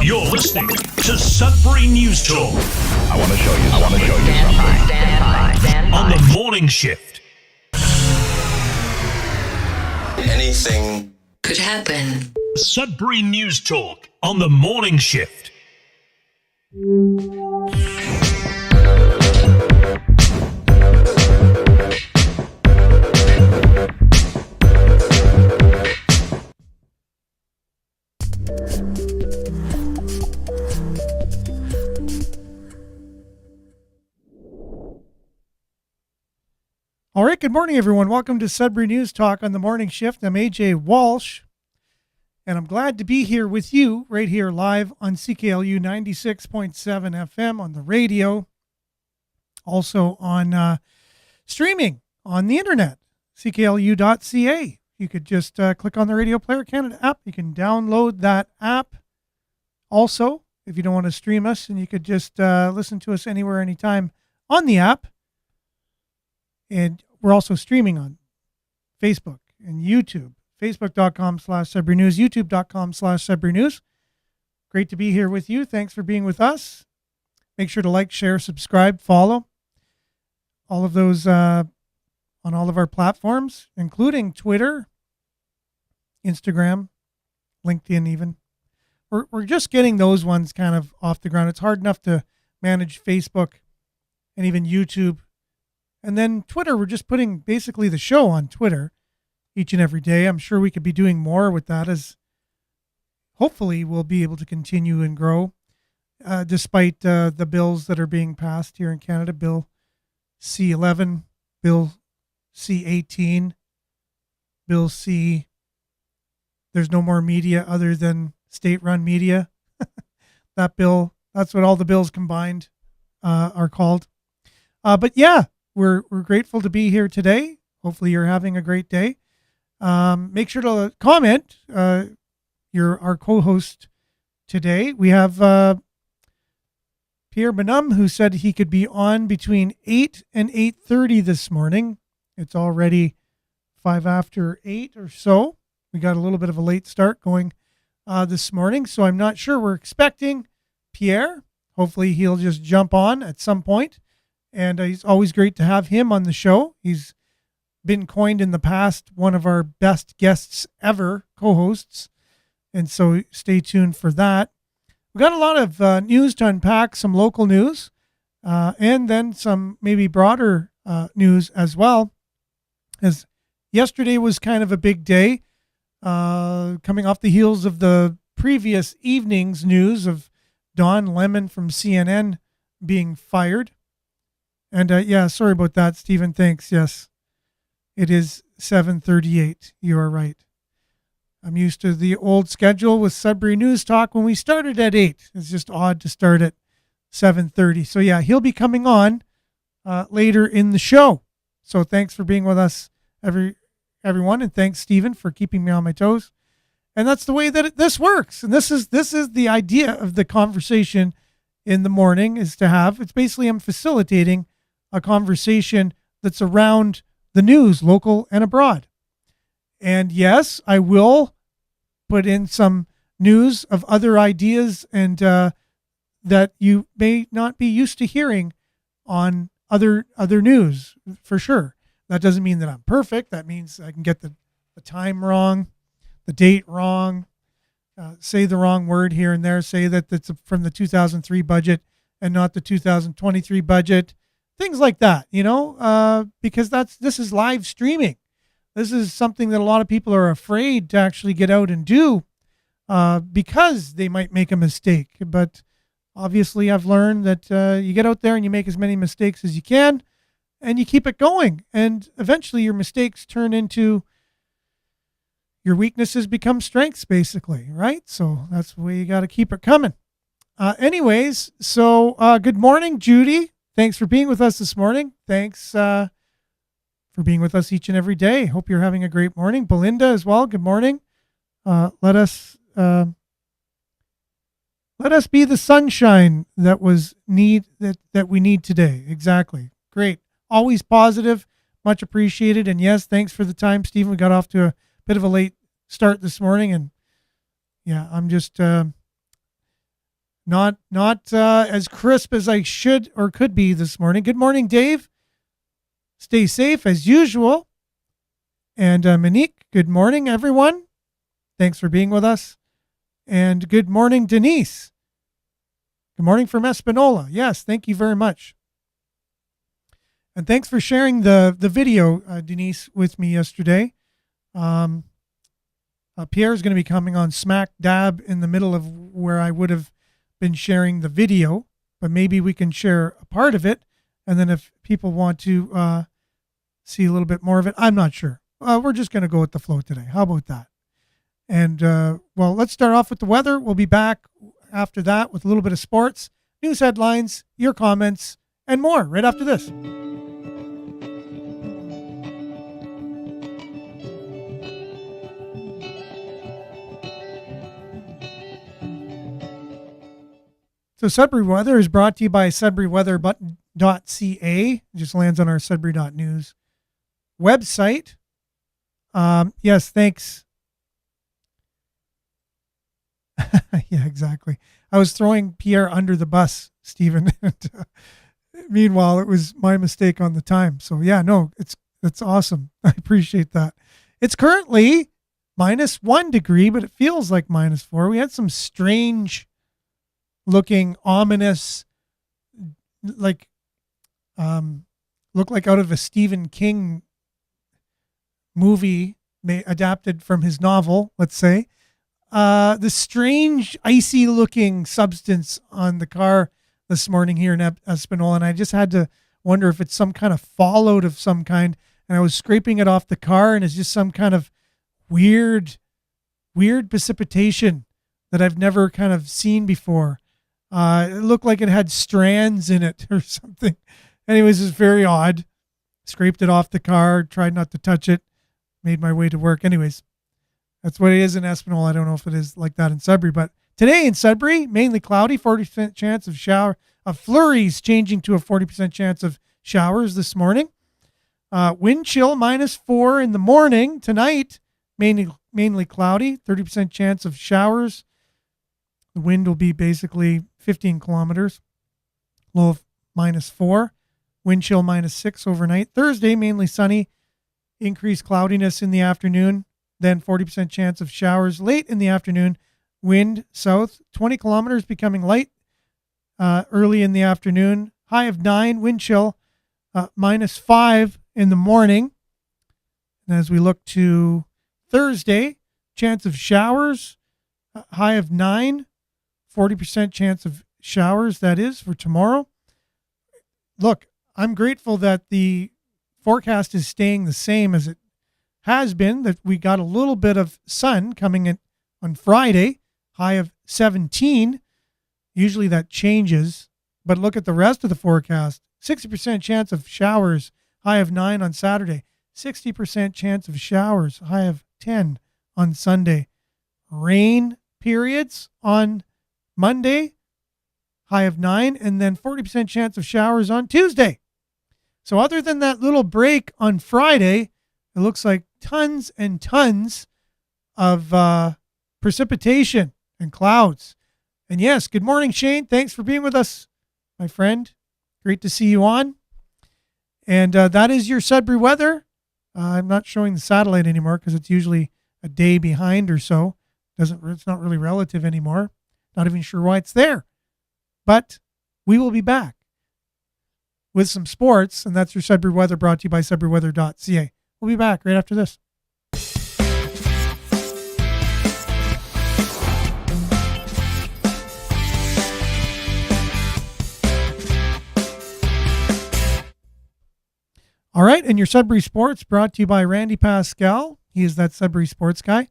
You're listening to Sudbury News Talk. I want to show you something. Stand by. On the morning shift. Anything could happen. Sudbury News Talk on the morning shift. All right, good morning, everyone. Welcome to Sudbury News Talk on the morning shift. I'm AJ Walsh, and I'm glad to be here with you right here live on CKLU 96.7 FM on the radio, also on streaming on the internet, cklu.ca. You could just click on the Radio Player Canada app. You can download that app. Also, if you don't want to stream us, and you could just listen to us anywhere, anytime on the app. And we're also streaming on Facebook and YouTube, facebook.com/Sudbury News, youtube.com/Sudbury News. Great to be here with you. Thanks for being with us. Make sure to like, share, subscribe, follow. All of those on all of our platforms, including Twitter, Instagram, LinkedIn even. We're just getting those ones kind of off the ground. It's hard enough to manage Facebook and even YouTube. And then Twitter, we're just putting basically the show on Twitter each and every day. I'm sure we could be doing more with that, as hopefully we'll be able to continue and grow despite the bills that are being passed here in Canada. Bill C-11, Bill C-18, Bill C, there's no more media other than state-run media. That bill, that's what all the bills combined are called. But yeah, We're grateful to be here today. Hopefully you're having a great day. Make sure to comment. You're our co-host today. We have Pierre Benum, who said he could be on between 8 and 8:30 this morning. It's already 5 after 8 or so. We got a little bit of a late start going this morning, so I'm not sure. We're expecting Pierre. Hopefully he'll just jump on at some point. And it's always great to have him on the show. He's been coined in the past one of our best guests ever, co-hosts. And so stay tuned for that. We've got a lot of news to unpack, some local news, and then some maybe broader news as well. As yesterday was kind of a big day, coming off the heels of the previous evening's news of Don Lemon from CNN being fired. And yeah, sorry about that, Stephen. Thanks. Yes, it is 7:38. You are right. I'm used to the old schedule with Sudbury News Talk when we started at 8. It's just odd to start at 7:30. So yeah, he'll be coming on later in the show. So thanks for being with us, everyone, and thanks, Stephen, for keeping me on my toes. And that's the way that this works. And this is the idea of the conversation in the morning is to have. It's basically I'm facilitating a conversation that's around the news, local and abroad. And yes, I will put in some news of other ideas and that you may not be used to hearing on other news, for sure. That doesn't mean that I'm perfect. That means I can get the time wrong, the date wrong, say the wrong word here and there, say that it's from the 2003 budget and not the 2023 budget. Things like that, because this is live streaming. This is something that a lot of people are afraid to actually get out and do because they might make a mistake. But obviously I've learned that you get out there and you make as many mistakes as you can and you keep it going. And eventually your mistakes turn into your weaknesses become strengths, basically, right? So that's the way you got to keep it coming. Anyways, so good morning, Judy. Thanks for being with us this morning. Thanks for being with us each and every day. Hope you're having a great morning. Belinda as well. Good morning. Let us be the sunshine that we need today. Exactly. Great. Always positive. Much appreciated. And yes, thanks for the time, Stephen. We got off to a bit of a late start this morning, and yeah, I'm just Not as crisp as I should or could be this morning. Good morning, Dave. Stay safe as usual. And Monique, good morning, everyone. Thanks for being with us. And good morning, Denise. Good morning from Espanola. Yes, thank you very much. And thanks for sharing the video, Denise, with me yesterday. Pierre is going to be coming on smack dab in the middle of where I would have been sharing the video, but maybe we can share a part of it. And then if people want to see a little bit more of it, I'm not sure. We're just going to go with the flow today. How about that? And, well, let's start off with the weather. We'll be back after that with a little bit of sports, news headlines, your comments, and more right after this. So Sudbury Weather is brought to you by sudburyweather.ca. It just lands on our sudbury.news website. Yes, thanks. Yeah, exactly. I was throwing Pierre under the bus, Stephen. Meanwhile, it was my mistake on the time. So yeah, no, it's awesome. I appreciate that. It's currently -1 degree, but it feels like -4. We had some strange looking ominous, like, look like out of a Stephen King movie adapted from his novel, let's say. The strange icy looking substance on the car this morning here in Espanola, and I just had to wonder if it's some kind of fallout of some kind. And I was scraping it off the car, and it's just some kind of weird precipitation that I've never kind of seen before. It looked like it had strands in it or something. Anyways, it's very odd. Scraped it off the car, tried not to touch it, made my way to work. Anyways, that's what it is in Espanola. I don't know if it is like that in Sudbury, but today in Sudbury, mainly cloudy, 40% chance of flurries, changing to a 40% chance of showers this morning. Wind chill -4 in the morning. Tonight, mainly cloudy, 30% chance of showers. The wind will be basically 15 kilometers, low of -4. Wind chill -6 overnight. Thursday, mainly sunny, increased cloudiness in the afternoon, then 40% chance of showers late in the afternoon. Wind south, 20 kilometers, becoming light early in the afternoon. High of 9, wind chill -5 in the morning. And as we look to Thursday, chance of showers, high of 9. 40% chance of showers, that is, for tomorrow. Look, I'm grateful that the forecast is staying the same as it has been, that we got a little bit of sun coming in on Friday, high of 17. Usually that changes, but look at the rest of the forecast. 60% chance of showers, high of 9 on Saturday. 60% chance of showers, high of 10 on Sunday. Rain periods on Monday, high of 9, and then 40% chance of showers on Tuesday. So other than that little break on Friday, it looks like tons and tons of precipitation and clouds. And yes, good morning, Shane. Thanks for being with us, my friend. Great to see you on. And that is your Sudbury weather. I'm not showing the satellite anymore because it's usually a day behind or so. It's not really relative anymore. Not even sure why it's there. But we will be back with some sports, and that's your Sudbury weather, brought to you by sudburyweather.ca. We'll be back right after this. All right, and your Sudbury Sports brought to you by Randy Pascal. He is that Sudbury Sports guy.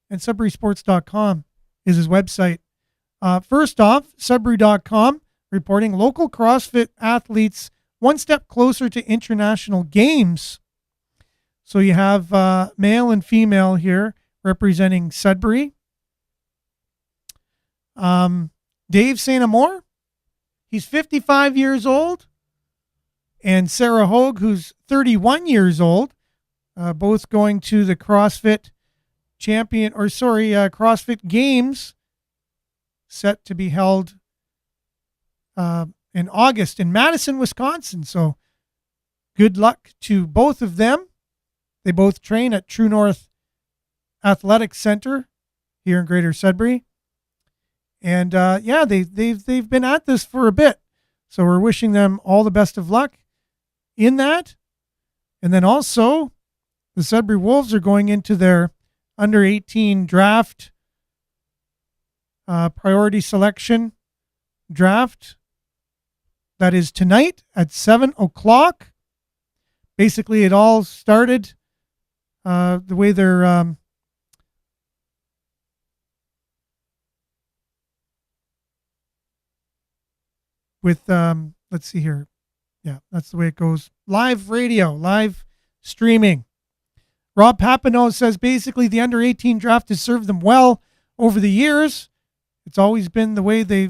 And SudburySports.com is his website. First off, Sudbury.com reporting local CrossFit athletes one step closer to international games. So you have male and female here representing Sudbury. Dave St. Amour, he's 55 years old. And Sarah Hogue, who's 31 years old, both going to the CrossFit CrossFit Games set to be held in August in Madison, Wisconsin. So good luck to both of them. They both train at True North Athletic Center here in Greater Sudbury. And they've been at this for a bit. So we're wishing them all the best of luck in that. And then also the Sudbury Wolves are going into their under 18 draft, priority selection draft. That is tonight at 7:00. Basically, it all started the way they're with, let's see here. Yeah, that's the way it goes. Live radio, live streaming. Rob Papineau says basically the under 18 draft has served them well over the years. It's always been the way they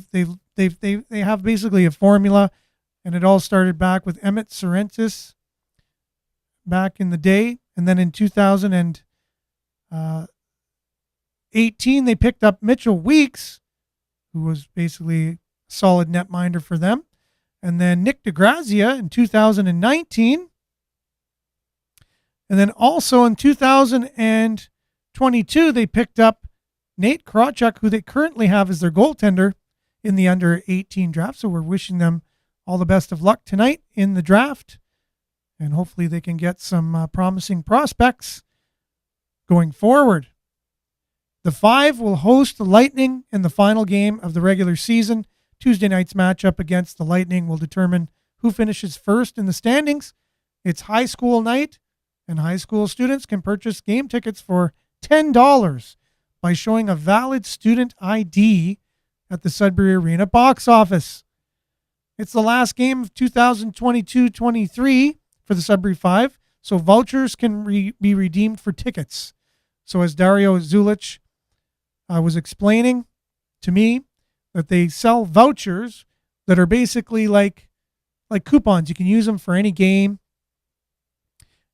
have basically a formula, and it all started back with Emmett Sorrentis back in the day, and then in 2018 they picked up Mitchell Weeks, who was basically a solid netminder for them, and then Nick DeGrazia in 2019. And then also in 2022, they picked up Nate Krawchuk, who they currently have as their goaltender in the under 18 draft. So we're wishing them all the best of luck tonight in the draft. And hopefully they can get some promising prospects going forward. The Five will host the Lightning in the final game of the regular season. Tuesday night's matchup against the Lightning will determine who finishes first in the standings. It's high school night, and high school students can purchase game tickets for $10 by showing a valid student ID at the Sudbury Arena box office. It's the last game of 2022-23 for the Sudbury Five, so vouchers can be redeemed for tickets. So as Dario Zulich was explaining to me, that they sell vouchers that are basically like coupons. You can use them for any game.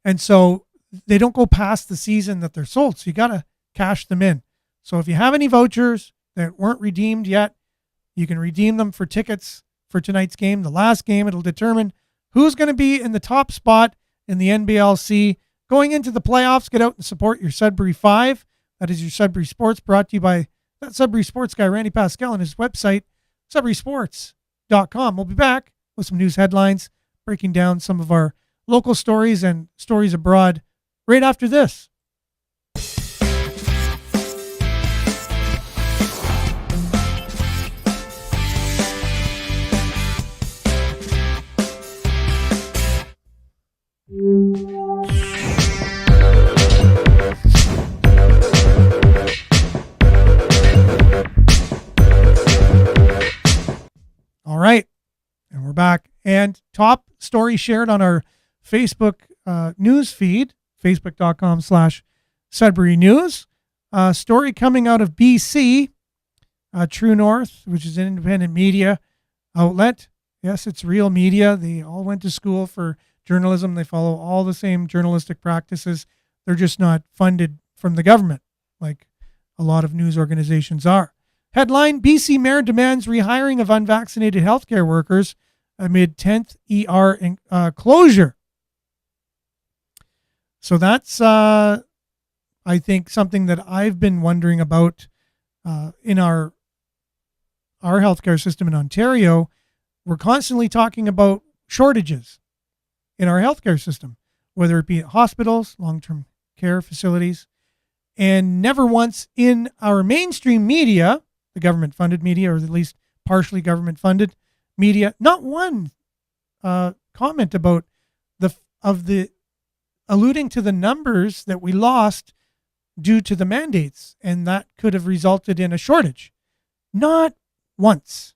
And so they don't go past the season that they're sold. So you got to cash them in. So if you have any vouchers that weren't redeemed yet, you can redeem them for tickets for tonight's game. The last game, it'll determine who's going to be in the top spot in the NBLC. Going into the playoffs, get out and support your Sudbury Five. That is your Sudbury Sports, brought to you by that Sudbury Sports guy, Randy Pascal, and his website, sudburysports.com. We'll be back with some news headlines, breaking down some of our local stories and stories abroad right after this. All right, and we're back. And top story shared on our Facebook news feed, facebook.com/Sudbury News. Story coming out of BC, True North, which is an independent media outlet. Yes, it's real media. They all went to school for journalism. They follow all the same journalistic practices. They're just not funded from the government like a lot of news organizations are. Headline, BC Mayor demands rehiring of unvaccinated healthcare workers amid 10th ER closure. So that's, I think, something that I've been wondering about in our healthcare system in Ontario. We're constantly talking about shortages in our healthcare system, whether it be at hospitals, long-term care facilities, and never once in our mainstream media, the government-funded media, or at least partially government-funded media, not one comment about the alluding to the numbers that we lost due to the mandates, and that could have resulted in a shortage. Not once,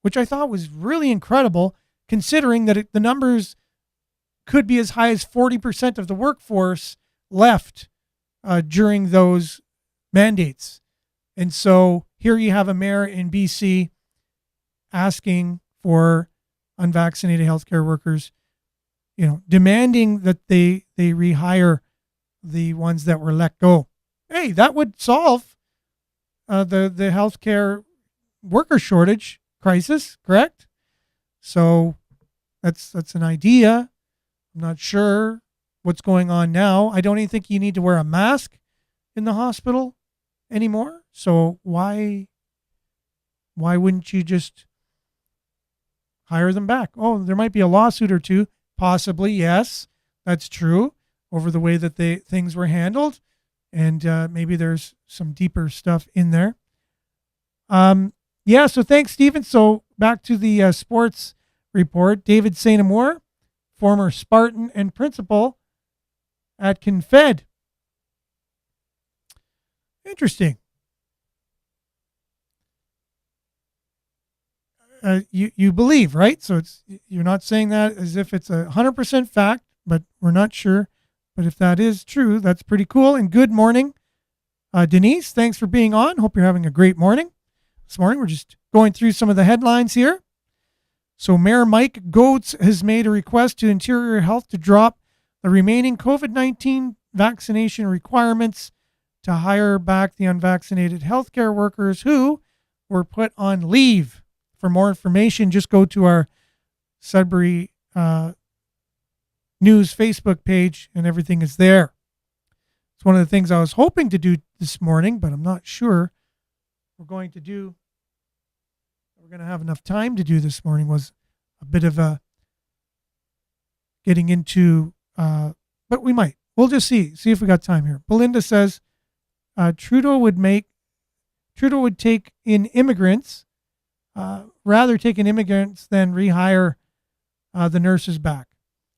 which I thought was really incredible, considering that the numbers could be as high as 40% of the workforce left during those mandates. And so here you have a mayor in BC asking for unvaccinated healthcare workers, demanding that they rehire the ones that were let go. Hey, that would solve the healthcare worker shortage crisis, correct? So that's an idea. I'm not sure what's going on now. I don't even think you need to wear a mask in the hospital anymore. So why wouldn't you just hire them back? Oh, there might be a lawsuit or two. Possibly, yes, that's true, over the way that things were handled. And maybe there's some deeper stuff in there. So thanks, Stephen. So back to the sports report. David St. Amour, former Spartan and principal at Confed. Interesting. You believe, right? So you're not saying that as if it's 100% fact, but we're not sure. But if that is true, that's pretty cool. And good morning, Denise. Thanks for being on. Hope you're having a great morning. This morning, we're just going through some of the headlines here. So Mayor Mike Goetz has made a request to Interior Health to drop the remaining COVID-19 vaccination requirements to hire back the unvaccinated healthcare workers who were put on leave. For more information, just go to our Sudbury News Facebook page and everything is there. It's one of the things I was hoping to do this morning, but I'm not sure we're going to have enough time to do this morning. Was a bit of a getting into, but we might. We'll just see if we got time here. Belinda says Trudeau would take in immigrants, rather take in immigrants than rehire the nurses back.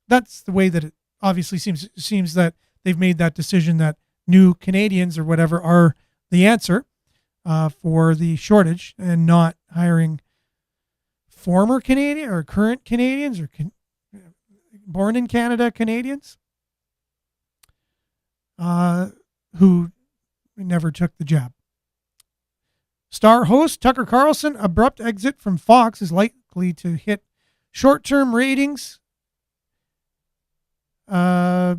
That's the way that it obviously seems that they've made that decision, that new Canadians or whatever are the answer for the shortage, and not hiring former Canadian or current Canadians or born in Canada Canadians who never took the jab. Star host Tucker Carlson abrupt exit from Fox is likely to hit short-term ratings. But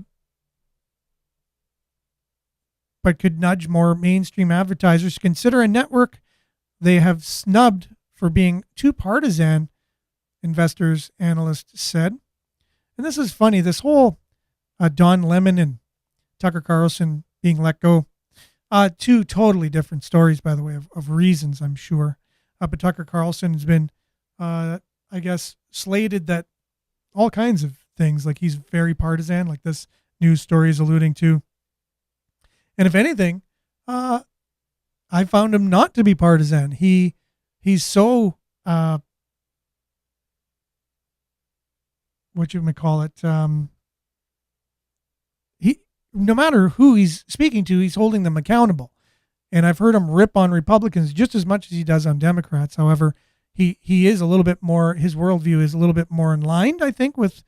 could nudge more mainstream advertisers to consider a network they have snubbed for being too partisan, investors, analysts said. And this is funny. This whole Don Lemon and Tucker Carlson being let go, two totally different stories, by the way, of reasons, I'm sure. But Tucker Carlson has been, I guess, slated that all kinds of things, like he's very partisan, like this news story is alluding to. And if anything, I found him not to be partisan. He's so, what you may call it, he, no matter who he's speaking to, he's holding them accountable. And I've heard him rip on Republicans just as much as he does on Democrats. However, he is a little bit more, his worldview is a little bit more in line, I think, with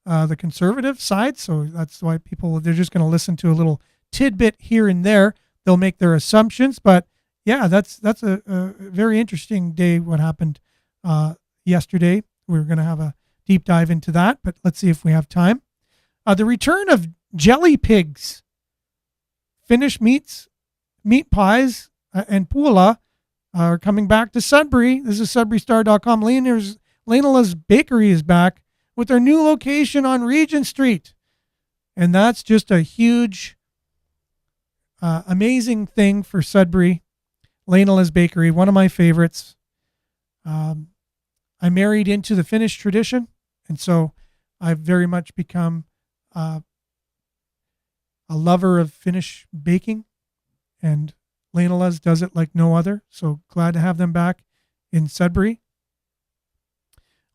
the conservative side. So that's why they're just going to listen to a little tidbit here and there. They'll make their assumptions. But yeah, that's a very interesting day, what happened yesterday. We're going to have a deep dive into that, but let's see if we have time. The return of jelly pigs, Finnish meat pies, and pulla are coming back to Sudbury. This is SudburyStar.com. Leonela's Bakery is back with their new location on Regent Street. And that's just a huge, amazing thing for Sudbury. Leonela's Bakery, one of my favorites. I married into the Finnish tradition, and so I've very much become a lover of Finnish baking, and Leonela's does it like no other. So glad to have them back in Sudbury.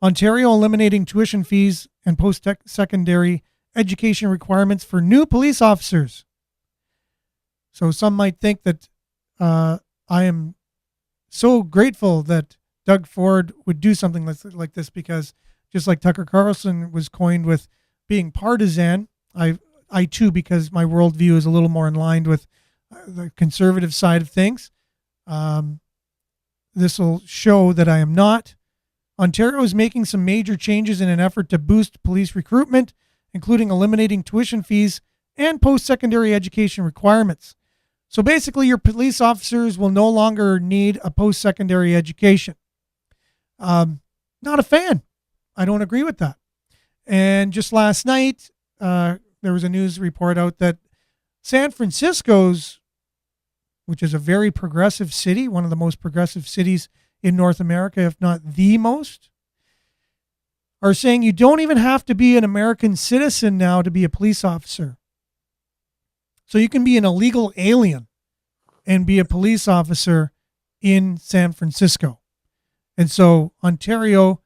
Ontario eliminating tuition fees and post-secondary education requirements for new police officers. So some might think that I am so grateful that Doug Ford would do something like this, because just like Tucker Carlson was coined with being partisan, I too, because my worldview is a little more in line with the conservative side of things. This will show that I am not. Ontario is making some major changes in an effort to boost police recruitment, including eliminating tuition fees and post-secondary education requirements. So basically, your police officers will no longer need a post-secondary education. Not a fan. I don't agree with that. And just last night, there was a news report out that San Francisco's, which is a very progressive city, one of the most progressive cities in North America, if not the most, are saying you don't even have to be an American citizen now to be a police officer. So you can be an illegal alien and be a police officer in San Francisco. And so Ontario,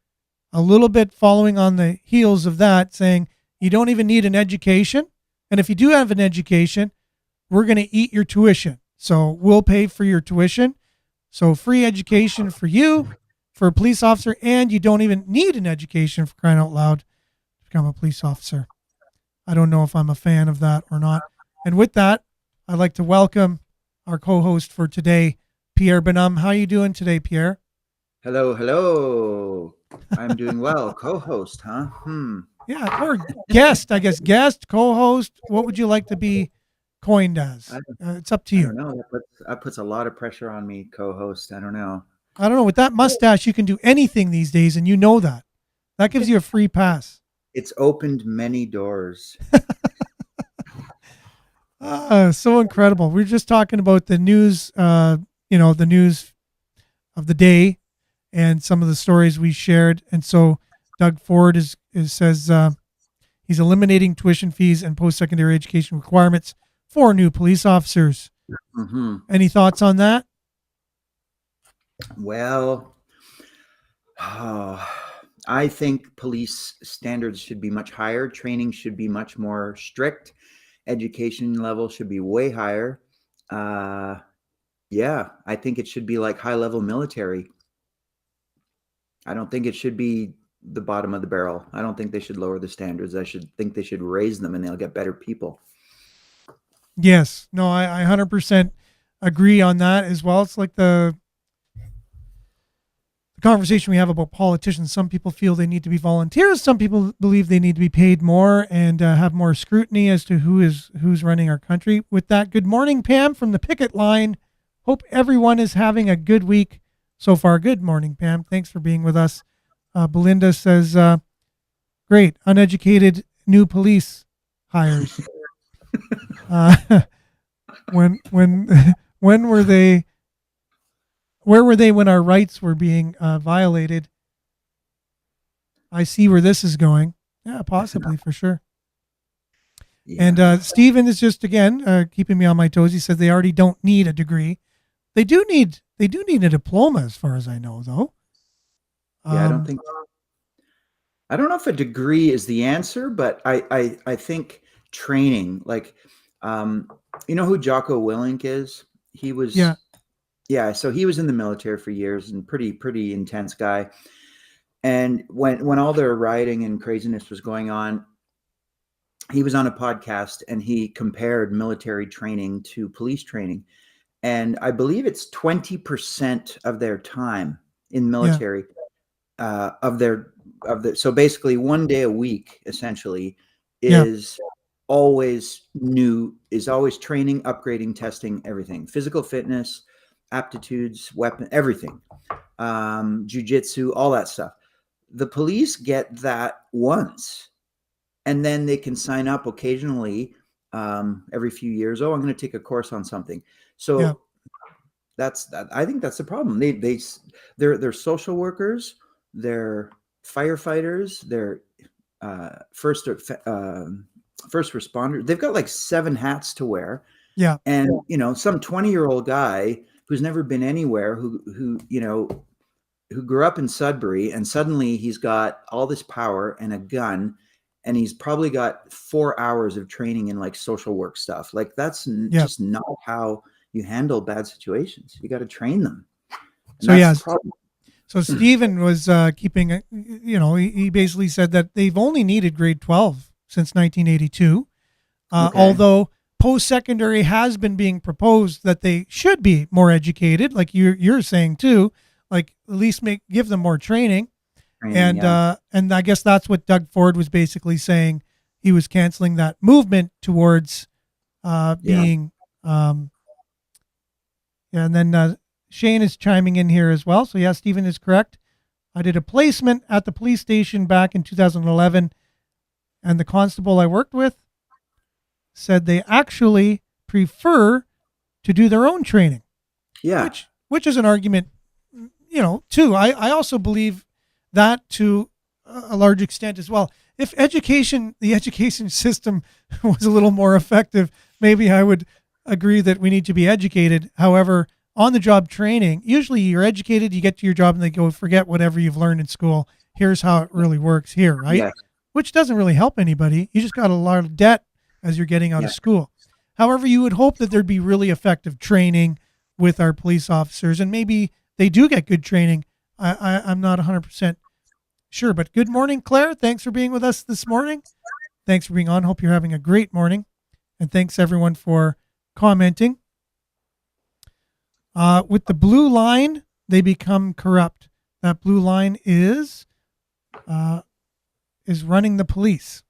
a little bit following on the heels of that, saying you don't even need an education. And if you do have an education, we're going to eat your tuition. So we'll pay for your tuition. So free education for you, for a police officer, and you don't even need an education, for crying out loud, to become a police officer. I don't know if I'm a fan of that or not. And with that, I'd like to welcome our co-host for today, Pierre Benum. How are you doing today, Pierre? Hello. I'm doing well. Co-host, huh? Yeah, or guest, I guess. Guest, co-host. What would you like to be coined as? It's up to I you. don't know. That puts a lot of pressure on me, co-host. I don't know. I don't know. With that mustache, you can do anything these days, and you know that. That gives you a free pass. It's opened many doors. So incredible. We were just talking about the news, the news of the day and some of the stories we shared. And so Doug Ford says he's eliminating tuition fees and post-secondary education requirements for new police officers. Mm-hmm. Any thoughts on that? Well, I think police standards should be much higher. Training should be much more strict. Education level should be way higher. I think it should be like high-level military. I don't think it should be the bottom of the barrel. I don't think they should lower the standards. I think they should raise them, and they'll get better people. Yes. No, I 100% agree on that as well. It's like the conversation we have about politicians. Some people feel they need to be volunteers. Some people believe they need to be paid more and have more scrutiny as to who's running our country. With that, good morning, Pam, from the picket line. Hope everyone is having a good week so far. Good morning, Pam. Thanks for being with us. Belinda says, great, uneducated new police hires. When were they? Where were they when our rights were being violated? I see where this is going. Yeah, possibly, for sure. Yeah. And Stephen is just, again, keeping me on my toes. He said they already don't need a degree. They do need a diploma, as far as I know, though. Yeah, I don't know if a degree is the answer, but I think training, like, you know who Jocko Willink is? He was, so he was in the military for years and pretty intense guy. And when all the rioting and craziness was going on, he was on a podcast and he compared military training to police training. And I believe it's 20% of their time in military, so basically 1 day a week essentially is always training, upgrading, testing, everything, physical fitness, aptitudes, weapon, everything, jiu-jitsu, all that stuff. The police get that once, and then they can sign up occasionally every few years. Oh, I'm going to take a course on something. So I think that's the problem. They're social workers, they're firefighters, they're first responders. They've got like 7 hats to wear. Yeah. And some 20-year-old guy who's never been anywhere, who grew up in Sudbury, and suddenly he's got all this power and a gun, and he's probably got 4 hours of training in like social work stuff. Like that's just not how you handle bad situations. You got to train them. And so Stephen was keeping, he basically said that they've only needed grade 12 since 1982. Although post-secondary has been being proposed that they should be more educated, like you're saying too, like at least give them more training. And I guess that's what Doug Ford was basically saying. He was canceling that movement towards being. And then Shane is chiming in here as well. So yeah, Stephen is correct. I did a placement at the police station back in 2011, and the constable I worked with said they actually prefer to do their own training. Yeah. Which is an argument, too. I also believe that to a large extent as well. If the education system was a little more effective, maybe I would agree that we need to be educated. However, on the job training, usually you're educated, you get to your job and they go, forget whatever you've learned in school. Here's how it really works here, right? Yeah. Which doesn't really help anybody. You just got a lot of debt as you're getting out of school. However, you would hope that there'd be really effective training with our police officers, and maybe they do get good training. I'm not 100% sure, but good morning, Claire. Thanks for being with us this morning. Thanks for being on. Hope you're having a great morning, and thanks everyone for commenting. With the blue line, they become corrupt. That blue line is running the police.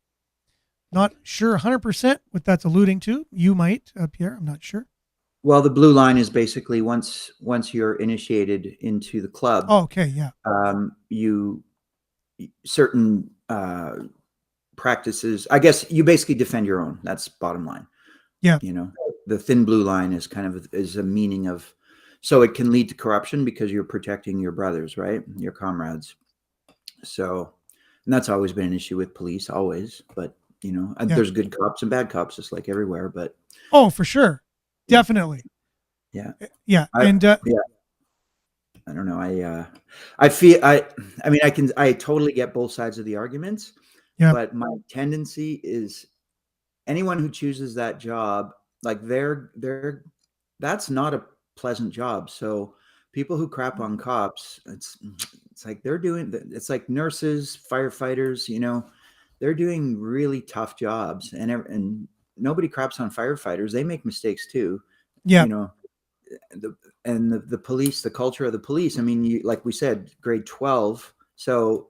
Not sure 100% what that's alluding to. You might, Pierre. I'm not sure. Well, the blue line is basically once you're initiated into the club. Oh, okay, yeah. You certain practices. I guess you basically defend your own. That's bottom line. Yeah. The thin blue line is is a meaning of, so it can lead to corruption because you're protecting your brothers, right? Your comrades. So, and that's always been an issue with police, always. But there's good cops and bad cops, just like everywhere. But for sure, definitely. Yeah. I don't know. I totally get both sides of the arguments. Yeah. But my tendency is anyone who chooses that job, like that's not a pleasant job. So people who crap on cops, it's like it's like nurses, firefighters, they're doing really tough jobs, and nobody craps on firefighters. They make mistakes too. Yeah. The police, the culture of the police. I mean, like we said, grade 12. So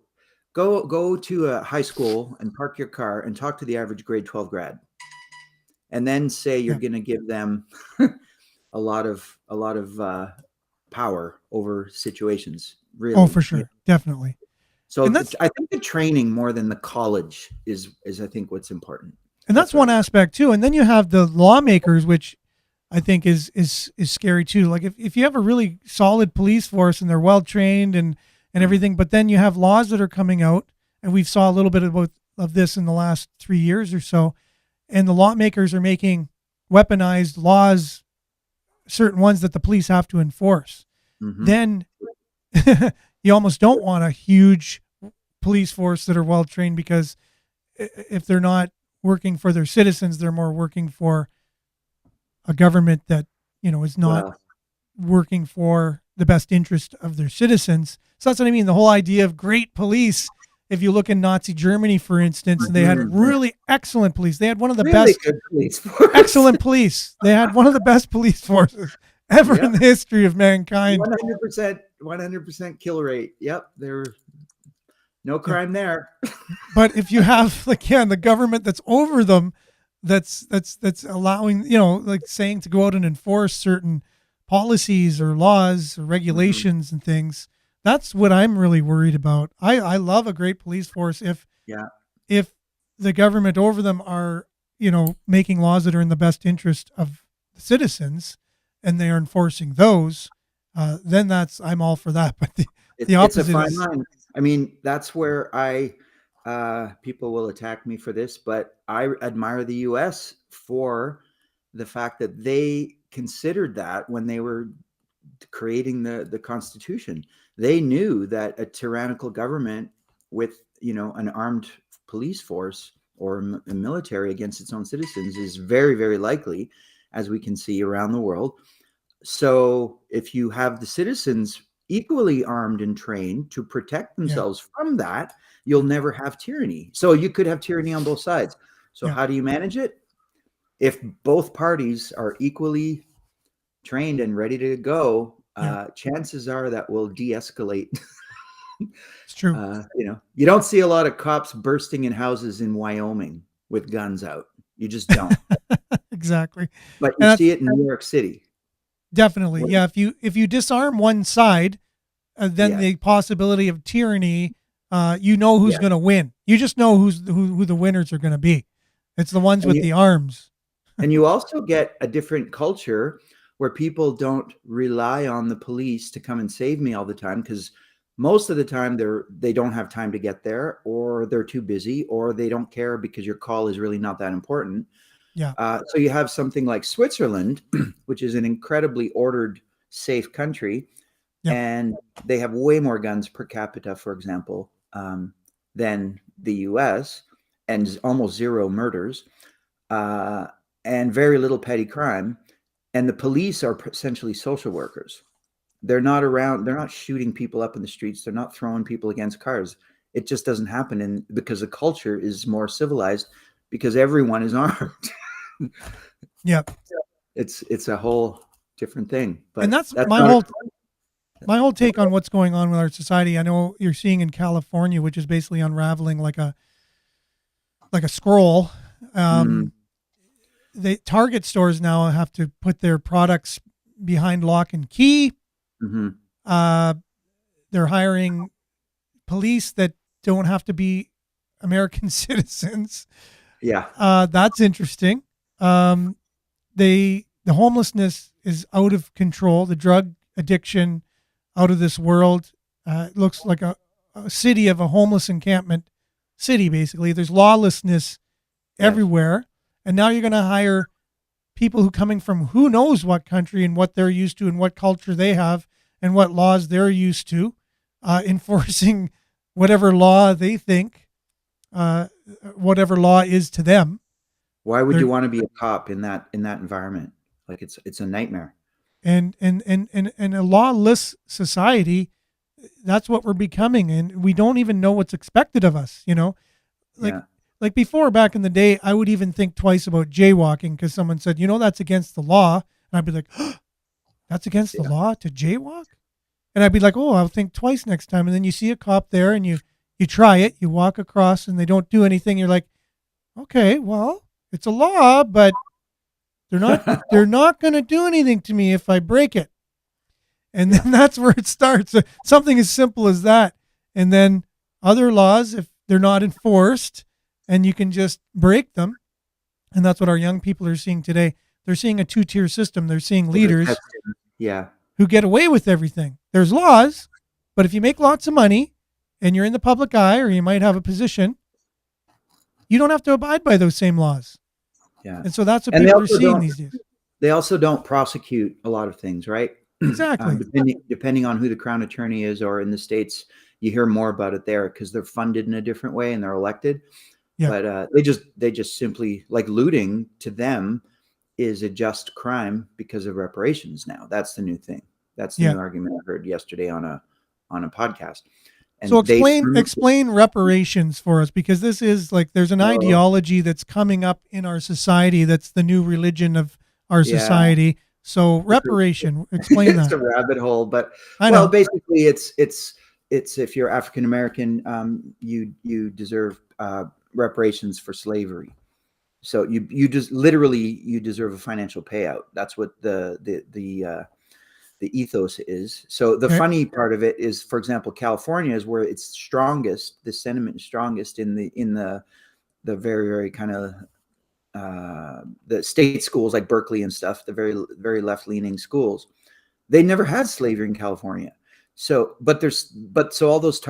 go to a high school and park your car and talk to the average grade 12 grad, and then say you're going to give them a lot of power over situations. Really. Oh, for sure. Definitely. So I think the training more than the college is I think what's important. And that's one aspect too. And then you have the lawmakers, which I think is scary too. Like if you have a really solid police force and they're well trained and everything, but then you have laws that are coming out, and we've saw a little bit of this in the last 3 years or so, and the lawmakers are making weaponized laws, certain ones that the police have to enforce. Mm-hmm. Then you almost don't want a huge police force that are well trained, because if they're not working for their citizens, they're more working for a government that is not working for the best interest of their citizens. So that's what I mean. The whole idea of great police. If you look in Nazi Germany, for instance, they had really excellent police. They had one of the best excellent police. They had one of the best police forces ever in the history of mankind. 100% kill rate. Yep, there were no crime there. But if you have the government that's over them, that's allowing, like saying to go out and enforce certain policies or laws or regulations and things, that's what I'm really worried about. I love a great police force if the government over them are, making laws that are in the best interest of the citizens, and they are enforcing those, then I'm all for that. But the opposite it's a fine line. I mean, that's where people will attack me for this, but I admire the US for the fact that they considered that when they were creating the Constitution. They knew that a tyrannical government with, an armed police force or a military against its own citizens is very, very likely, as we can see around the world. So if you have the citizens equally armed and trained to protect themselves from that, you'll never have tyranny. So you could have tyranny on both sides. So how do you manage it? If both parties are equally trained and ready to go, chances are that will de-escalate. It's true. You don't see a lot of cops bursting in houses in Wyoming with guns out. You just don't. Exactly. But you see it in New York City. Definitely. Yeah. If you disarm one side, than Yeah. the possibility of tyranny. You know who's Yeah. going to win. You just know who the winners are going to be. It's the ones And with the arms. And you also get a different culture where people don't rely on the police to come and save me all the time, because most of the time they don't have time to get there, or they're too busy, or they don't care because your call is really not that important. Yeah. So you have something like Switzerland, which is an incredibly ordered, safe country, Yeah. and they have way more guns per capita, for example, than the U.S., and almost zero murders. And very little petty crime. And the police are essentially social workers. They're not around. They're not shooting people up in the streets. They're not throwing people against cars. It just doesn't happen. And because the culture is more civilized, because everyone is armed. Yeah. It's a whole different thing. But And that's not- my whole take on what's going on with our society. I know you're seeing in California, which is basically unraveling like a scroll. The Target stores now have to put their products behind lock and key. Mhm. They're hiring police that don't have to be American citizens. Yeah. That's interesting. The homelessness is out of control. The drug addiction out of this world. It looks like a city of a homeless encampment city, basically. There's lawlessness everywhere. And now you're going to hire people who coming from who knows what country and what they're used to and what culture they have and what laws they're used to, enforcing whatever law they think, whatever law is to them. Why would you want to be a cop in that environment? Like it's a nightmare. And a lawless society, that's what we're becoming, and we don't even know what's expected of us. Like before, back in the day, I would even think twice about jaywalking because someone said, that's against the law. And I'd be like, that's against the law to jaywalk? And I'd be like, I'll think twice next time. And then you see a cop there and you try it, you walk across and they don't do anything. You're like, okay, well, it's a law, but they're not going to do anything to me if I break it. And then that's where it starts. Something as simple as that. And then other laws, if they're not enforced, and you can just break them. And that's what our young people are seeing today. They're seeing a two-tier system. They're seeing leaders who get away with everything. There's laws, but if you make lots of money and you're in the public eye or you might have a position, you don't have to abide by those same laws. Yeah. And so that's what people are seeing these days. They also don't prosecute a lot of things, right? Exactly. Depending on who the crown attorney is, or in the States, you hear more about it there because they're funded in a different way and they're elected. Yeah. But they just simply, like, looting to them is a just crime because of reparations now. That's the new thing. That's the new argument I heard yesterday on a podcast. And so explain reparations for us, because this is like, there's an ideology that's coming up in our society that's the new religion of our society. So reparation, explain that. It's a rabbit hole, but basically it's if you're African American, you deserve reparations for slavery. So you just literally you deserve a financial payout. That's what the ethos is. So the funny part of it is, for example, California is where it's strongest. The sentiment is strongest in the very, very kind of the state schools like Berkeley and stuff. The very, very left leaning schools. They never had slavery in California. So, so all those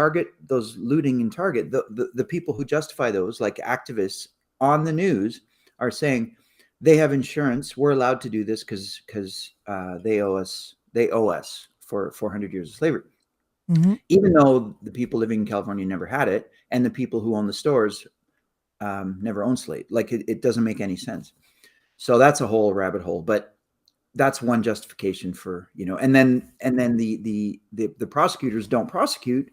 looting and Target, the people who justify those, like activists on the news, are saying they have insurance. We're allowed to do this because they owe us for 400 years of slavery. Mm-hmm. Even though the people living in California never had it, and the people who own the stores never owned slaves. Like it doesn't make any sense. So that's a whole rabbit hole. But that's one justification for, and then the prosecutors don't prosecute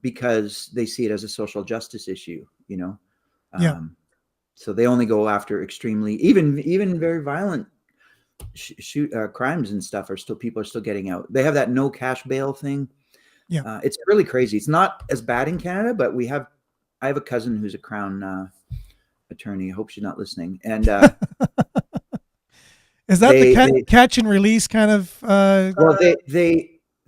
because they see it as a social justice issue, so they only go after extremely, even very violent crimes and stuff people are still getting out. They have that no cash bail thing. Yeah. It's really crazy. It's not as bad in Canada, but I have a cousin who's a Crown attorney. I hope she's not listening. And is that the catch and release kind of? Well,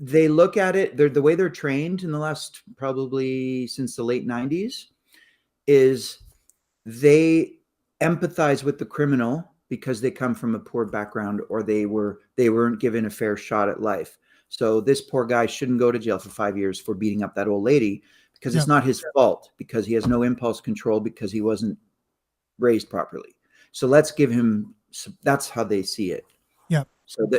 they look at it, the way they're trained in the last, probably since the late 90s, is they empathize with the criminal because they come from a poor background, or they weren't given a fair shot at life. So this poor guy shouldn't go to jail for 5 years for beating up that old lady, because it's not his fault, because he has no impulse control, because he wasn't raised properly. So let's give him, that's how they see it. Yeah.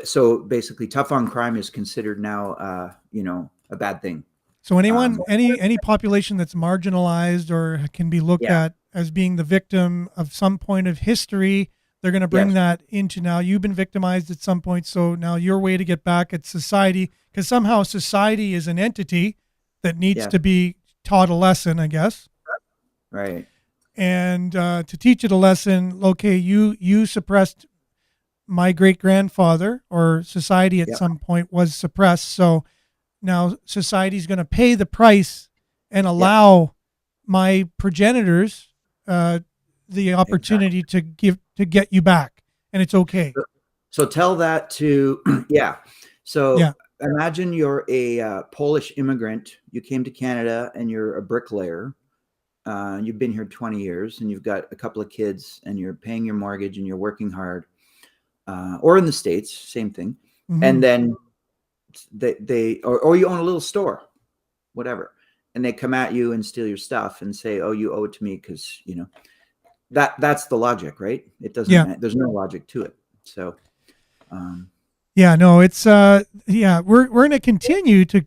So basically tough on crime is considered now, a bad thing. So any population that's marginalized or can be looked at as being the victim of some point of history, they're going to bring that into, now you've been victimized at some point, so now your way to get back at society, because somehow society is an entity that needs to be taught a lesson, I guess. Right. And to teach it a lesson, okay, you suppressed my great-grandfather, or society at some point was suppressed, so now society's going to pay the price and allow my progenitors the opportunity to get you back, and it's okay. So tell that to So imagine you're a Polish immigrant. You came to Canada and you're a bricklayer. You've been here 20 years and you've got a couple of kids and you're paying your mortgage and you're working hard. Or in the States, same thing. Mm-hmm. And then or you own a little store, whatever, and they come at you and steal your stuff and say, oh, you owe it to me, because that's the logic, right? It doesn't, there's no logic to it. So it's we're going to continue to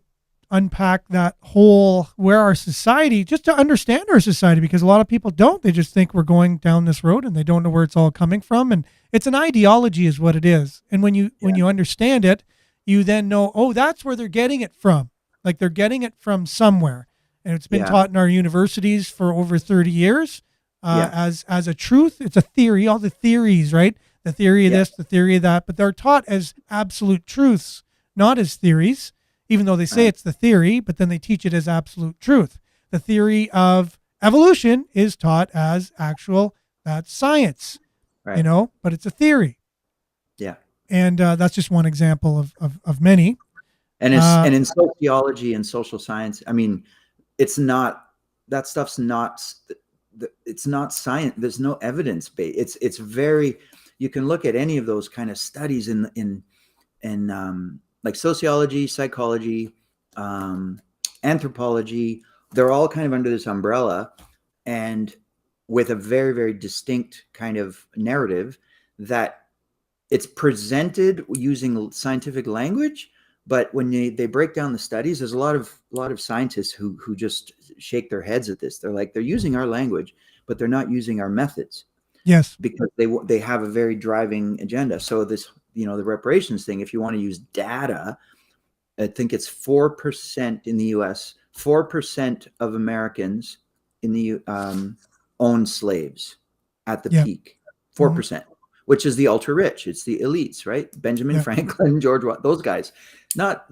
unpack that whole, where our society, just to understand our society, because a lot of people don't, they just think we're going down this road and they don't know where it's all coming from, and it's an ideology is what it is. And when you understand it, you then know, oh, that's where they're getting it from. Like, they're getting it from somewhere. And it's been taught in our universities for over 30 years as a truth. It's a theory, all the theories, right? The theory of this, the theory of that. But they're taught as absolute truths, not as theories, even though they say it's the theory, but then they teach it as absolute truth. The theory of evolution is taught as that's science, but it's a theory. Yeah. And that's just one example of many. And and in sociology and social science, I mean, it's not, that stuff's not, it's not science. There's no evidence base. It's very, you can look at any of those kind of studies in like sociology, psychology, anthropology. They're all kind of under this umbrella, and with a very, very distinct kind of narrative that it's presented using scientific language. But when they break down the studies, there's a lot of scientists who just shake their heads at this. They're like, they're using our language, but they're not using our methods. Yes, because they have a very driving agenda. So this, the reparations thing, if you want to use data, I think it's 4% in the U.S. 4% of Americans in the own slaves at the peak. 4%. Which is the ultra rich. It's the elites, right? Benjamin Franklin, George, those guys, not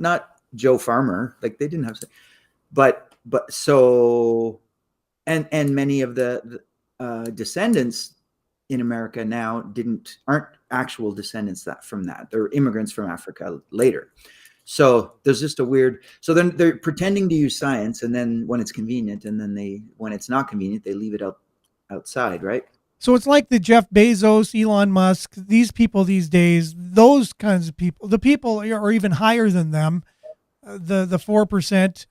Joe Farmer. Like, they didn't have, but so, and many of the descendants in America now aren't actual descendants from that. They're immigrants from Africa later. So there's just a weird. So then they're pretending to use science, and then when it's convenient, and then when it's not convenient, they leave it outside, right? So it's like the Jeff Bezos, Elon Musk, these people these days, those kinds of people, the people are even higher than them, the 4%,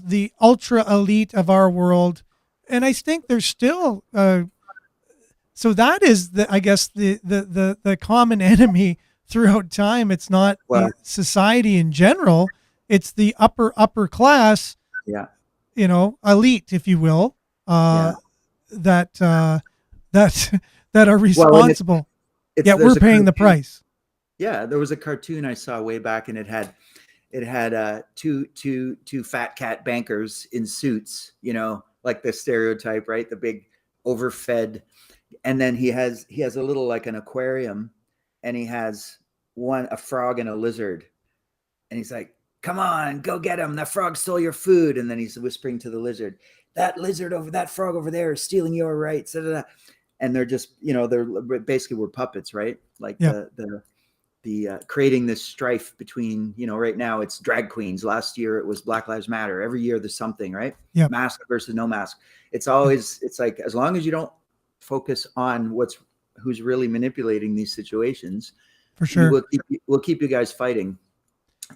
the ultra elite of our world. And I think there's still, so that is the common enemy throughout time. It's not the society in general. It's the upper class, elite, if you will, that are responsible. We're paying the price. Yeah, there was a cartoon I saw way back, and it had two fat cat bankers in suits, like the stereotype, right? The big overfed, and then he has a little, like an aquarium, and he has a frog and a lizard, and he's like, "Come on, go get him! The frog stole your food." And then he's whispering to the lizard, that frog over there is stealing your rights. And they're just, they're basically, we're puppets, right? Like creating this strife between, right now it's drag queens. Last year it was Black Lives Matter. Every year there's something, right? Yeah. Mask versus no mask. It's always, it's like, as long as you don't focus on who's really manipulating these situations, For sure. we'll keep you guys fighting.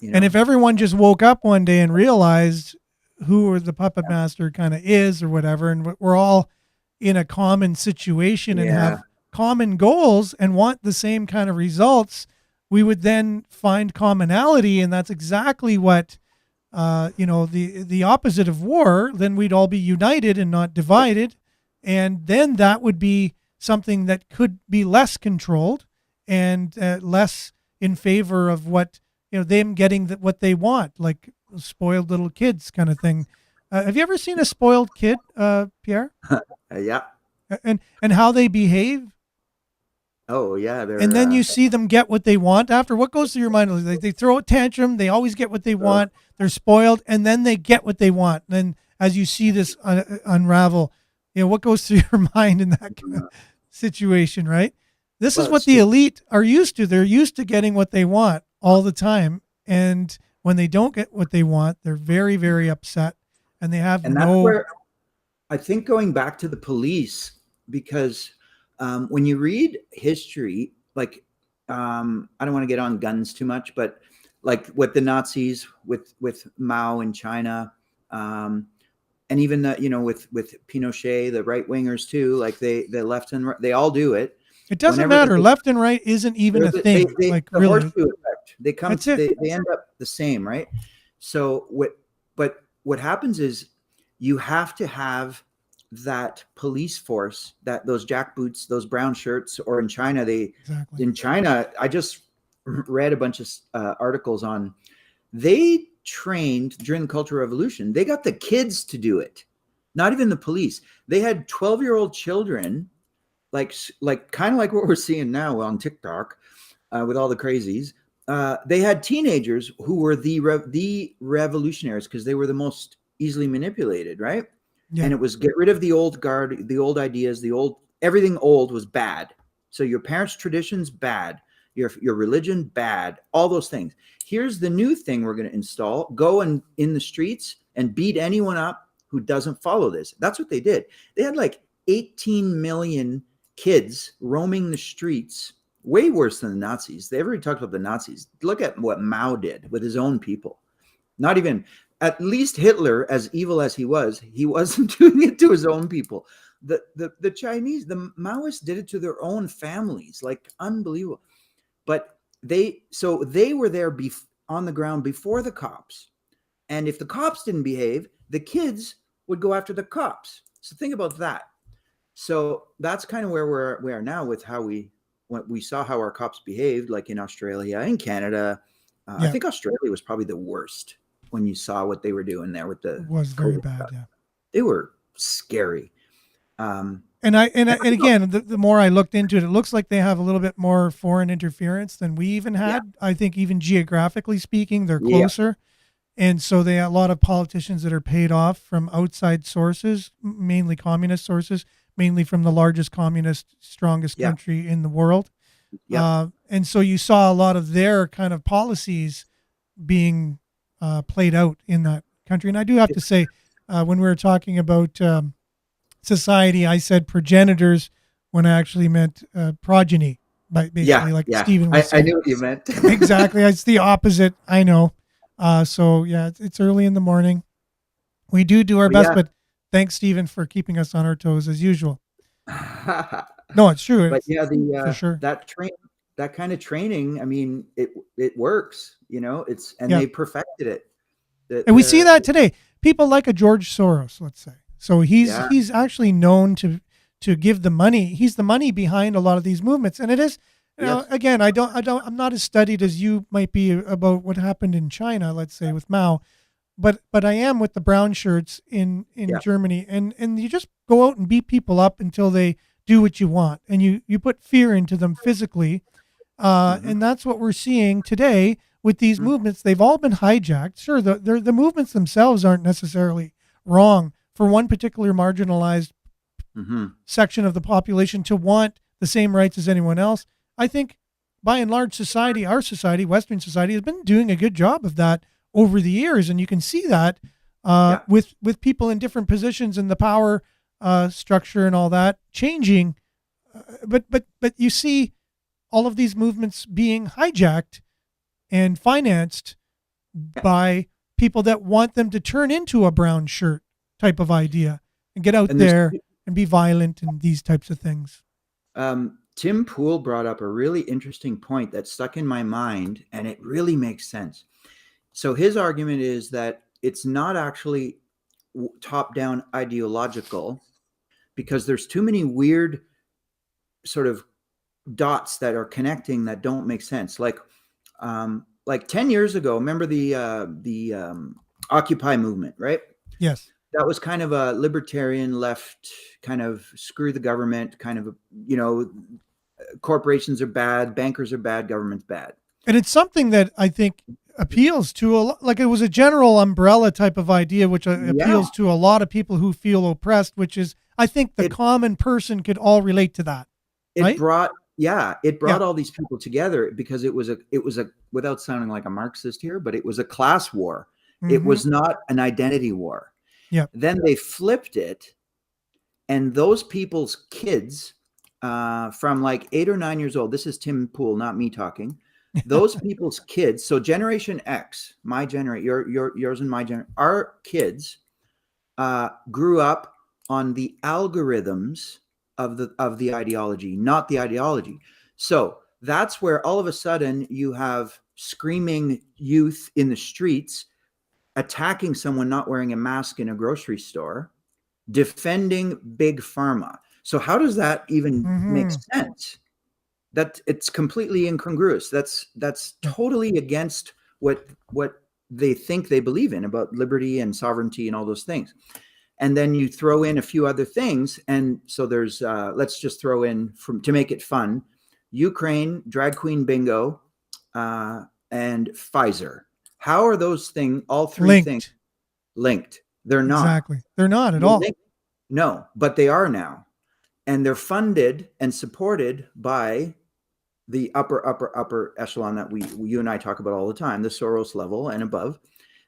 And if everyone just woke up one day and realized who the puppet master kind of is or whatever, and we're all in a common situation and have common goals and want the same kind of results, we would then find commonality. And that's exactly what, the opposite of war. Then we'd all be united and not divided. And then that would be something that could be less controlled and less in favor of what, them getting what they want, like spoiled little kids kind of thing. Have you ever seen a spoiled kid, Pierre? Yeah. And how they behave? Oh yeah. And then you see them get what they want after. What goes through your mind? They throw a tantrum. They always get what they want. They're spoiled, and then they get what they want. And then as you see this unravel, what goes through your mind in that kind of situation, right? This is what the elite are used to. They're used to getting what they want all the time. And when they don't get what they want, they're very, very upset. And they have that's where I think, going back to the police, because when you read history, like, I don't want to get on guns too much, but like what the Nazis with Mao in China, and even with Pinochet, the right wingers too, like the left and right, they all do it. It doesn't matter. Left and right isn't even a thing. Like really, horseshoe effect. They come. They end up the same, right? So what happens is you have to have that police force, that those jackboots, those brown shirts, or in China, in China, I just read a bunch of articles on, they trained during the Cultural Revolution. They got the kids to do it, not even the police. They had 12-year-old children, like kind of like what we're seeing now on TikTok with all the crazies. They had teenagers who were the revolutionaries because they were the most easily manipulated, right? Yeah. And it was get rid of the old guard, the old ideas, everything old was bad. So your parents' traditions, bad. Your religion, bad. All those things. Here's the new thing we're going to install. Go in the streets and beat anyone up who doesn't follow this. That's what they did. They had like 18 million kids roaming the streets, way worse than the Nazis. They already talked about the Nazis. Look at what Mao did with his own people. Not even, at least Hitler, as evil as he wasn't doing it to his own people. The Chinese, the Maoists did it to their own families, like unbelievable. But they were there on the ground before the cops. And if the cops didn't behave, the kids would go after the cops. So think about that. So that's kind of where we are now with when we saw how our cops behaved, like in Australia and Canada. I think Australia was probably the worst when you saw what they were doing there with the. It was very bad. Stuff. Yeah, they were scary. And again, the more I looked into it, it looks like they have a little bit more foreign interference than we even had. Yeah. I think even geographically speaking, they're closer. Yeah. And so they have a lot of politicians that are paid off from outside sources, mainly communist sources, mainly from the largest communist, strongest country in the world. Yeah. And so you saw a lot of their kind of policies being played out in that country. And I do have to say, when we were talking about society, I said progenitors when I actually meant progeny, but basically Stephen was saying. I knew what you meant. Exactly. It's the opposite. I know. So yeah, it's early in the morning. We do our best, but thanks, Stephen, for keeping us on our toes as usual. No, it's true. But for sure. That kind of training, I mean, it works, they perfected it. And we see that today. People like a George Soros, let's say. So he's actually known to give the money. He's the money behind a lot of these movements. And it is, again, I'm not as studied as you might be about what happened in China, let's say with Mao, but I am with the brown shirts in Germany, and you just go out and beat people up until they do what you want, and you put fear into them physically. And that's what we're seeing today with these movements. They've all been hijacked. Sure, the movements themselves aren't necessarily wrong for one particular marginalized section of the population to want the same rights as anyone else. I think by and large, society, our society, Western society, has been doing a good job of that over the years, and you can see that with people in different positions in the power structure and all that changing. But you see all of these movements being hijacked and financed by people that want them to turn into a brown shirt type of idea and get out there and be violent and these types of things. Tim Pool brought up a really interesting point that stuck in my mind, and it really makes sense. So his argument is that it's not actually top-down ideological, because there's too many weird sort of dots that are connecting that don't make sense. Like 10 years ago, remember the Occupy movement, right? Yes. That was kind of a libertarian left, kind of screw the government, kind of, corporations are bad, bankers are bad, government's bad. And it's something that I think appeals to a lot, like it was a general umbrella type of idea, which appeals to a lot of people who feel oppressed, which is, I think the common person could all relate to that. It brought all these people together because it was a, without sounding like a Marxist here, but it was a class war. It was not an identity war. Yeah. Then they flipped it, and those people's kids, from like 8 or 9 years old, this is Tim Pool, not me talking. Those people's kids, so Generation X, my generation, yours and my generation, our kids grew up on the algorithms of the ideology, not the ideology. So that's where all of a sudden you have screaming youth in the streets attacking someone not wearing a mask in a grocery store, defending big pharma. So how does that even make sense? That it's completely incongruous. That's totally against what they think they believe in about liberty and sovereignty and all those things. And then you throw in a few other things, and so there's let's just throw in, to make it fun, Ukraine, drag queen bingo, and Pfizer. How are those things, all three things, linked? They're not. Exactly. They're not at all. No, but they are now. And they're funded and supported by the upper echelon that you and I talk about all the time, the Soros level and above.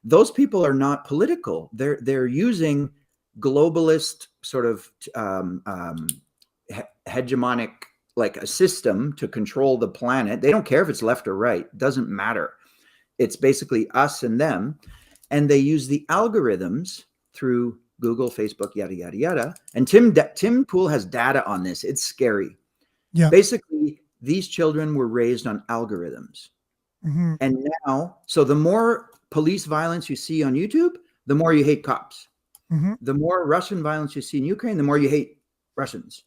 Those people are not political. They're using globalist sort of hegemonic, like a system to control the planet. They don't care if it's left or right. It doesn't matter. It's basically us and them. And they use the algorithms through Google, Facebook, yada, yada, yada. And Tim Pool has data on this. It's scary. Yeah. Basically, these children were raised on algorithms. And now, so the more police violence you see on YouTube, the more you hate cops. The more Russian violence you see in Ukraine, the more you hate Russians.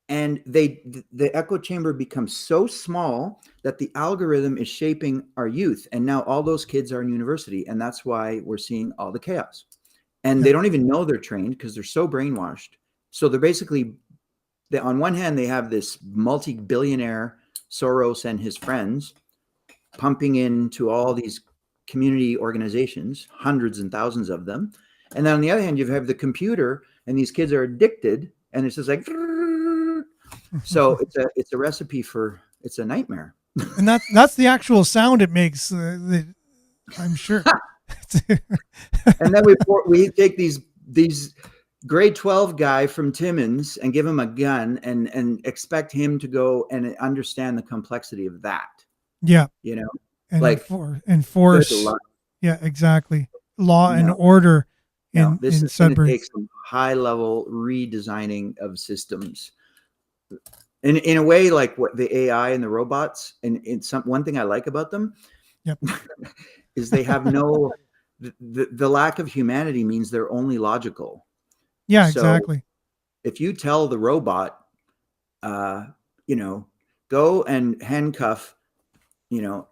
And the echo chamber becomes so small that the algorithm is shaping our youth. And now all those kids are in university. And that's why we're seeing all the chaos. And they don't even know they're trained because they're so brainwashed. So they're basically, on one hand, they have this multi-billionaire Soros and his friends pumping into all these community organizations, hundreds and thousands of them. And then on the other hand, you have the computer, and these kids are addicted, and it's just like, so it's a recipe for, it's a nightmare. And that's the actual sound it makes. I'm sure. And then we take these grade 12 guy from Timmins and give him a gun and expect him to go and understand the complexity of that. Yeah. And like enforce. Yeah, exactly. Law and order in Sudbury. Takes some high level redesigning of systems. In a way, like what the AI and the robots, and one thing I like about them is they have no, the lack of humanity means they're only logical. Yeah, exactly. If you tell the robot, go and handcuff,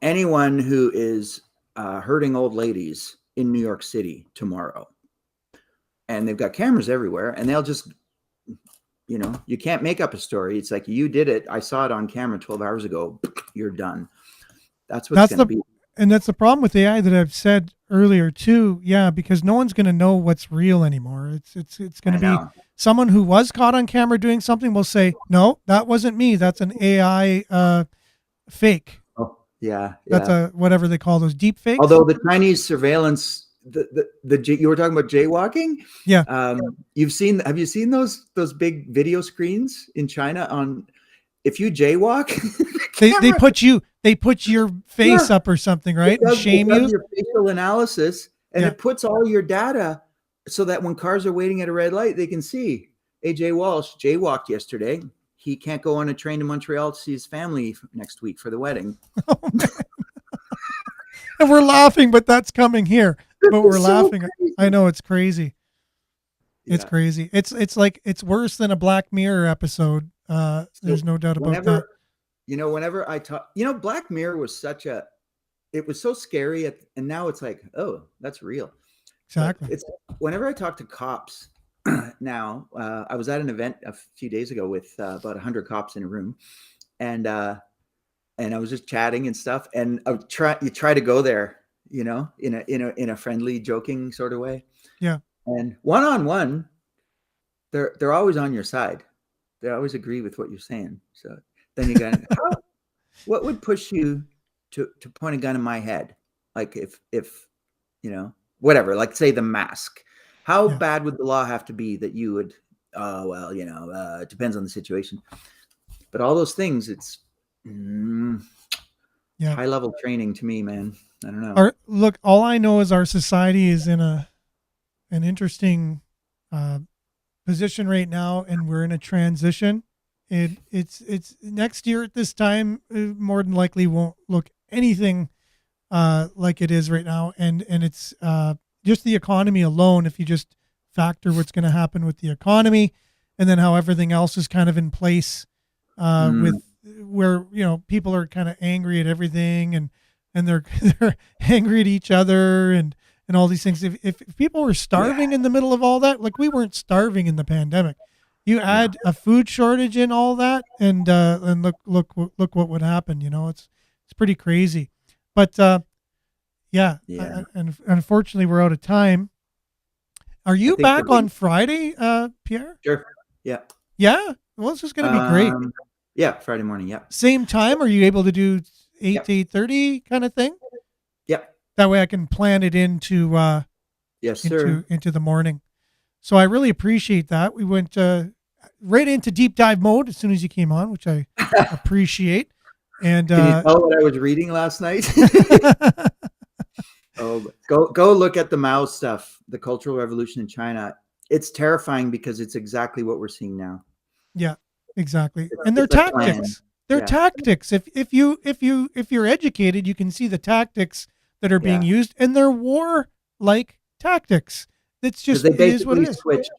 anyone who is hurting old ladies in New York City tomorrow, and they've got cameras everywhere, and they'll just, you can't make up a story. It's like, you did it. I saw it on camera 12 hours ago. You're done. That's what's going to be. And that's the problem with AI that I've said earlier too. Yeah, because no one's going to know what's real anymore. It's going to be someone who was caught on camera doing something will say, no, that wasn't me. That's an AI fake. Oh, yeah, That's yeah. a whatever they call those deep fakes. Although the Chinese surveillance, you were talking about jaywalking. Yeah. Have you seen those big video screens in China on if you jaywalk? They put your face Yeah. up or something, right? And shame It does you. your facial analysis, and Yeah. it puts all your data so that when cars are waiting at a red light, they can see AJ Walsh jaywalked yesterday. He can't go on a train to Montreal to see his family next week for the wedding. Oh man. And we're laughing, but that's coming here. But we're laughing. Crazy. I know it's crazy. It's Yeah. crazy. It's like it's worse than a Black Mirror episode. There's no doubt about that. Whenever I talk, Black Mirror was it was so scary, and now it's like, oh, that's real. Exactly. But it's whenever I talk to cops now. I was at an event a few days ago with about 100 cops in a room, and I was just chatting and stuff. And you try to go there, in a friendly, joking sort of way. Yeah. And one-on-one, they're always on your side. They always agree with what you're saying. So then you got, what would push you to point a gun in my head? Like if whatever, like say the mask. How bad would the law have to be that you would? It depends on the situation. But all those things, it's high level training to me, man. I don't know. Look, all I know is our society is in an interesting position right now, and we're in a transition. It's next year at this time, more than likely won't look anything like it is right now, and it's just the economy alone. If you just factor what's going to happen with the economy, and then how everything else is kind of in place, with where people are kind of angry at everything, and they're angry at each other, and all these things. If people were starving in the middle of all that, like we weren't starving in the pandemic. You add a food shortage in all that, and look what would happen. It's pretty crazy. But and unfortunately we're out of time. Are you back on Friday, Pierre? Sure. Yeah. Yeah. Well, this is going to be great. Yeah, Friday morning. Yeah. Same time. Are you able to do 8 to 8:30 kind of thing? Yep. That way I can plan it into yes, sir. into the morning. So I really appreciate that. We went right into deep dive mode as soon as you came on, which I appreciate. And can you tell what I was reading last night? Oh, go look at the Mao stuff, the Cultural Revolution in China. It's terrifying because it's exactly what we're seeing now. Yeah, exactly. And their tactics. Their tactics. If you're educated, you can see the tactics that are being used, and they're war-like tactics. It's just they basically it is what it is. switched.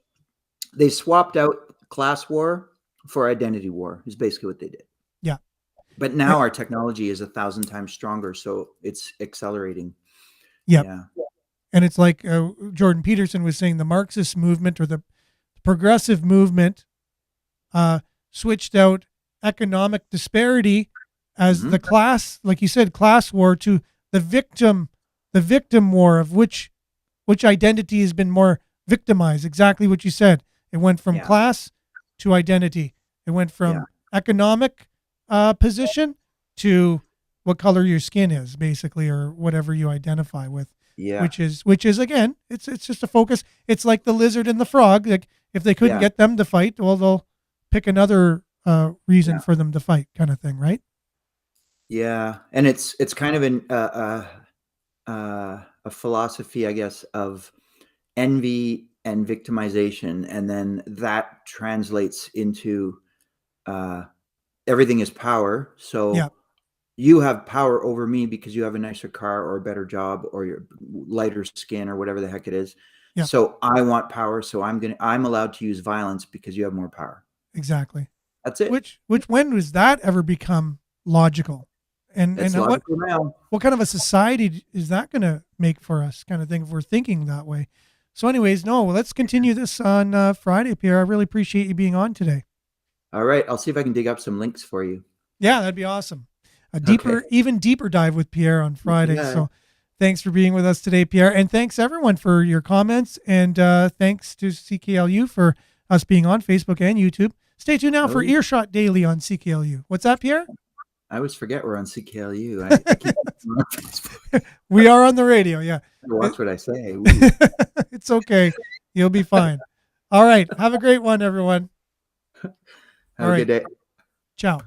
They swapped out class war for identity war. Is basically what they did. Yeah. But now our technology is 1,000 times stronger, so it's accelerating. Yep. Yeah. And it's like Jordan Peterson was saying, the Marxist movement or the progressive movement switched out economic disparity as the class, like you said, class war, to the victim war of which identity has been more victimized. Exactly what you said. It went from class to identity. It went from economic position to what color your skin is, basically, or whatever you identify with. Yeah. Which is again, it's just a focus. It's like the lizard and the frog. Like if they couldn't get them to fight, well, they'll pick another reason for them to fight, kind of thing, right? Yeah, and it's kind of a philosophy, I guess, of envy and victimization, and then that translates into everything is power. So you have power over me because you have a nicer car or a better job or your lighter skin or whatever the heck it is. Yeah. So I want power. So I'm allowed to use violence because you have more power. Exactly. That's it. Which when does that ever become logical? And logical now. What kind of a society is that going to make for us, kind of thing, if we're thinking that way? So anyways, let's continue this on Friday, Pierre. I really appreciate you being on today. All right. I'll see if I can dig up some links for you. Yeah, that'd be awesome. Even deeper dive with Pierre on Friday. Yeah. So thanks for being with us today, Pierre. And thanks everyone for your comments. And thanks to CKLU for us being on Facebook and YouTube. Stay tuned now for Earshot Daily on CKLU. What's that, Pierre? I always forget we're on CKLU. I keep on Facebook. We are on the radio. Yeah. Watch what I say. Ooh. It's okay. You'll be fine. All right. Have a great one, everyone. Have All a right. good day. Ciao.